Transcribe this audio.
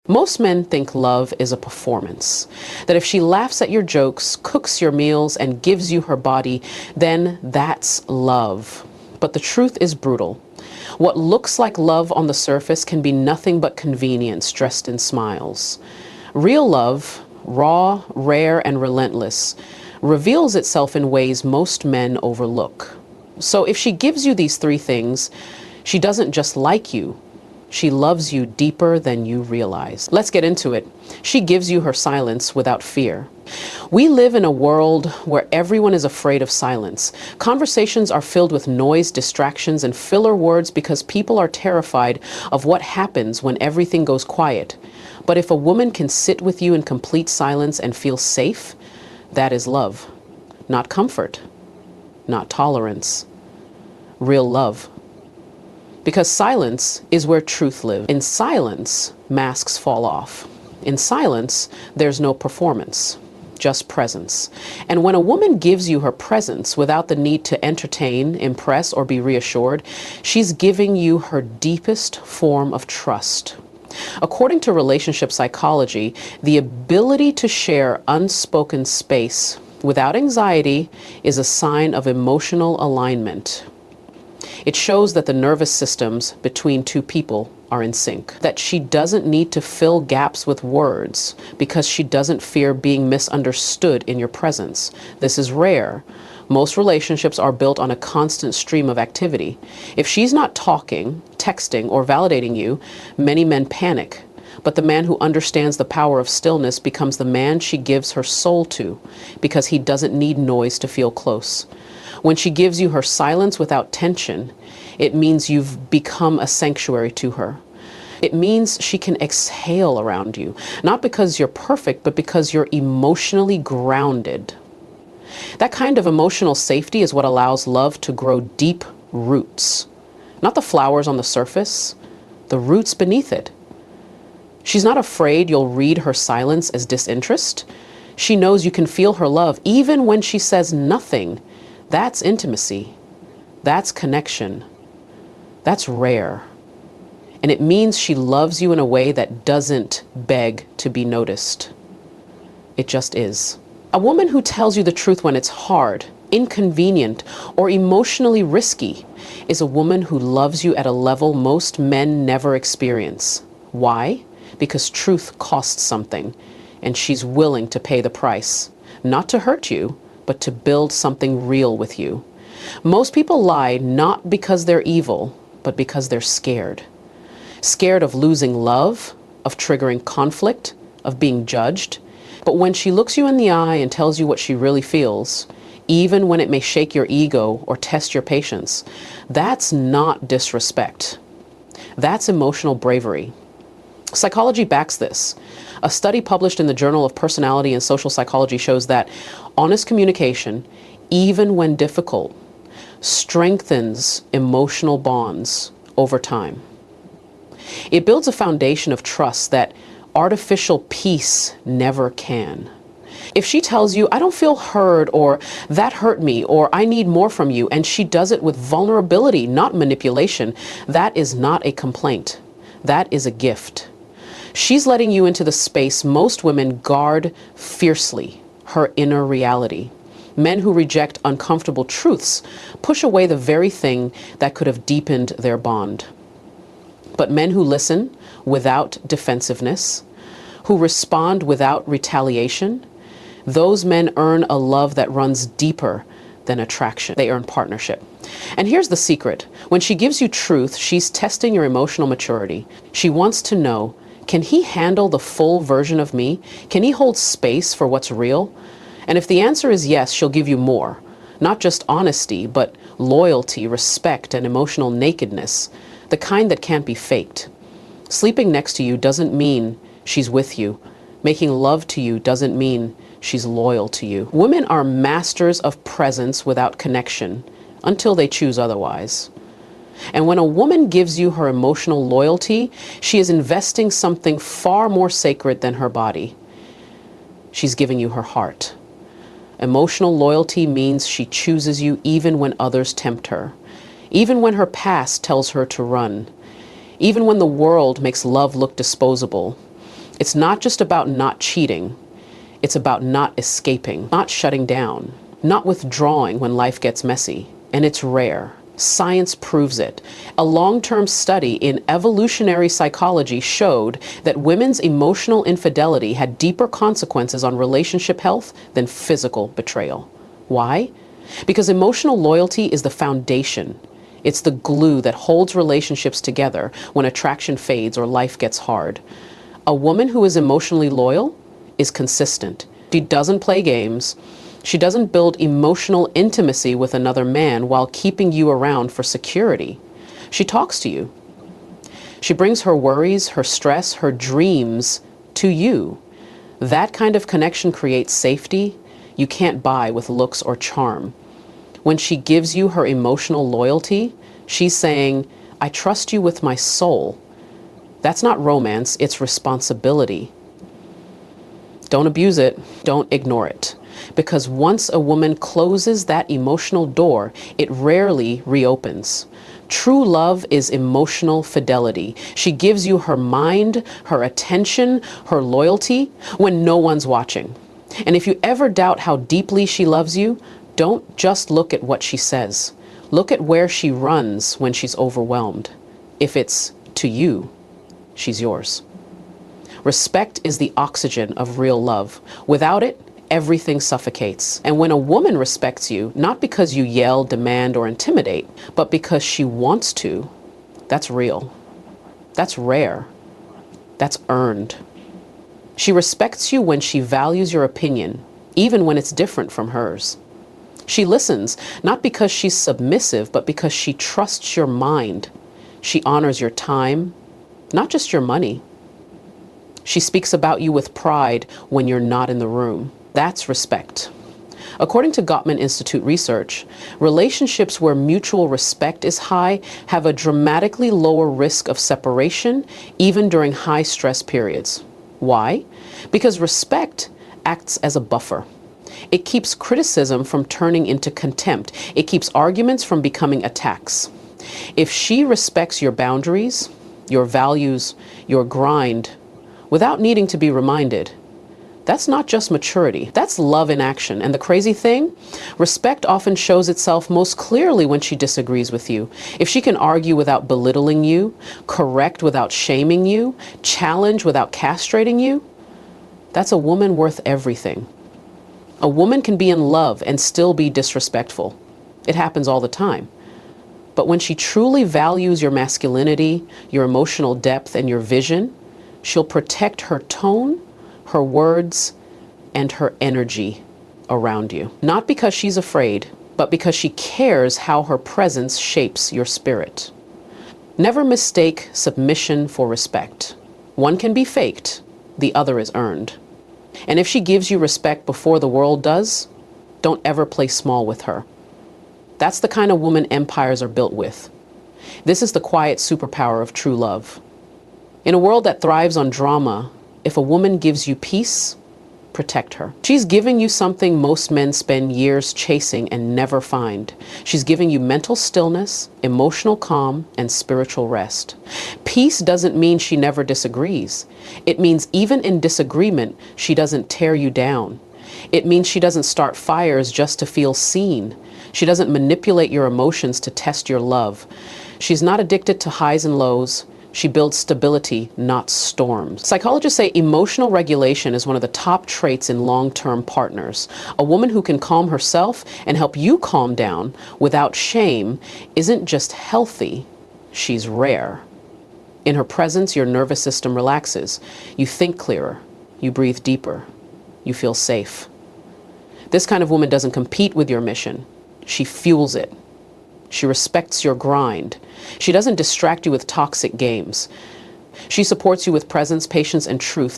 Most men think love is a performance, that if she laughs at your jokes, cooks your meals, and gives you her body, then that's love. But the truth is brutal. What looks like love on the surface can be nothing but convenience dressed in smiles. Real love, raw, rare, and relentless, reveals itself in ways most men overlook. So if she gives you these three things, she doesn't just like you. She loves you deeper than you realize. Let's get into it. She gives you her silence without fear. We live in a world where everyone is afraid of silence. Conversations are filled with noise, distractions, and filler words because people are terrified of what happens when everything goes quiet. But if a woman can sit with you in complete silence and feel safe, that is love. Not comfort, not tolerance. Real love. Because silence is where truth lives. In silence, masks fall off. In silence, there's no performance, just presence. And when a woman gives you her presence without the need to entertain, impress, or be reassured, she's giving you her deepest form of trust. According to relationship psychology, the ability to share unspoken space without anxiety is a sign of emotional alignment. It shows that the nervous systems between two people are in sync, that she doesn't need to fill gaps with words because she doesn't fear being misunderstood in your presence. This is rare. Most relationships are built on a constant stream of activity. If she's not talking, texting, or validating you, many men panic. But the man who understands the power of stillness becomes the man she gives her soul to because he doesn't need noise to feel close. When she gives you her silence without tension, it means you've become a sanctuary to her. It means she can exhale around you, not because you're perfect, but because you're emotionally grounded. That kind of emotional safety is what allows love to grow deep roots. Not the flowers on the surface, the roots beneath it. She's not afraid you'll read her silence as disinterest. She knows you can feel her love even when she says nothing. That's intimacy. That's connection. That's rare. And it means she loves you in a way that doesn't beg to be noticed. It just is. A woman who tells you the truth when it's hard, inconvenient, or emotionally risky is a woman who loves you at a level most men never experience. Why? Because truth costs something, and she's willing to pay the price. Not to hurt you, but to build something real with you. Most people lie not because they're evil, but because they're scared. Scared of losing love, of triggering conflict, of being judged. But when she looks you in the eye and tells you what she really feels, even when it may shake your ego or test your patience, that's not disrespect. That's emotional bravery. Psychology backs this. A study published in the Journal of Personality and Social Psychology shows that honest communication, even when difficult, strengthens emotional bonds over time. It builds a foundation of trust that artificial peace never can. If she tells you, I don't feel heard, or that hurt me, or I need more from you, and she does it with vulnerability, not manipulation, that is not a complaint. That is a gift. She's letting you into the space most women guard fiercely, her inner reality. Men who reject uncomfortable truths push away the very thing that could have deepened their bond. But men who listen without defensiveness, who respond without retaliation, those men earn a love that runs deeper than attraction. They earn partnership. And here's the secret. When she gives you truth, she's testing your emotional maturity. She wants to know, can he handle the full version of me? Can he hold space for what's real? And if the answer is yes, she'll give you more. Not just honesty, but loyalty, respect, and emotional nakedness. The kind that can't be faked. Sleeping next to you doesn't mean she's with you. Making love to you doesn't mean she's loyal to you. Women are masters of presence without connection, until they choose otherwise. And when a woman gives you her emotional loyalty, she is investing something far more sacred than her body. She's giving you her heart. Emotional loyalty means she chooses you even when others tempt her, even when her past tells her to run, even when the world makes love look disposable. It's not just about not cheating. It's about not escaping, not shutting down, not withdrawing when life gets messy. And it's rare. Science proves it. A long-term study in evolutionary psychology showed that women's emotional infidelity had deeper consequences on relationship health than physical betrayal. Why? Because emotional loyalty is the foundation. It's the glue that holds relationships together when attraction fades or life gets hard. A woman who is emotionally loyal is consistent. She doesn't play games. She doesn't build emotional intimacy with another man while keeping you around for security. She talks to you. She brings her worries, her stress, her dreams to you. That kind of connection creates safety you can't buy with looks or charm. When she gives you her emotional loyalty, she's saying, I trust you with my soul. That's not romance, it's responsibility. Don't abuse it, don't ignore it. Because once a woman closes that emotional door, it rarely reopens. True love is emotional fidelity. She gives you her mind, her attention, her loyalty when no one's watching. And if you ever doubt how deeply she loves you, don't just look at what she says. Look at where she runs when she's overwhelmed. If it's to you, she's yours. Respect is the oxygen of real love. Without it, everything suffocates. And when a woman respects you, not because you yell, demand, or intimidate, but because she wants to, that's real. That's rare. That's earned. She respects you when she values your opinion, even when it's different from hers. She listens, not because she's submissive, but because she trusts your mind. She honors your time, not just your money. She speaks about you with pride when you're not in the room. That's respect. According to Gottman Institute research, relationships where mutual respect is high have a dramatically lower risk of separation, even during high stress periods. Why? Because respect acts as a buffer. It keeps criticism from turning into contempt. It keeps arguments from becoming attacks. If she respects your boundaries, your values, your grind, without needing to be reminded, that's not just maturity, that's love in action. And the crazy thing, respect often shows itself most clearly when she disagrees with you. If she can argue without belittling you, correct without shaming you, challenge without castrating you, that's a woman worth everything. A woman can be in love and still be disrespectful. It happens all the time. But when she truly values your masculinity, your emotional depth, and your vision, she'll protect her tone, her words, and her energy around you. Not because she's afraid, but because she cares how her presence shapes your spirit. Never mistake submission for respect. One can be faked, the other is earned. And if she gives you respect before the world does, don't ever play small with her. That's the kind of woman empires are built with. This is the quiet superpower of true love. In a world that thrives on drama, if a woman gives you peace, protect her. She's giving you something most men spend years chasing and never find. She's giving you mental stillness, emotional calm, and spiritual rest. Peace doesn't mean she never disagrees. It means even in disagreement, she doesn't tear you down. It means she doesn't start fires just to feel seen. She doesn't manipulate your emotions to test your love. She's not addicted to highs and lows. She builds stability, not storms. Psychologists say emotional regulation is one of the top traits in long-term partners. A woman who can calm herself and help you calm down without shame isn't just healthy, she's rare. In her presence, your nervous system relaxes. You think clearer. You breathe deeper. You feel safe. This kind of woman doesn't compete with your mission. She fuels it. She respects your grind. She doesn't distract you with toxic games. She supports you with presence, patience, and truth.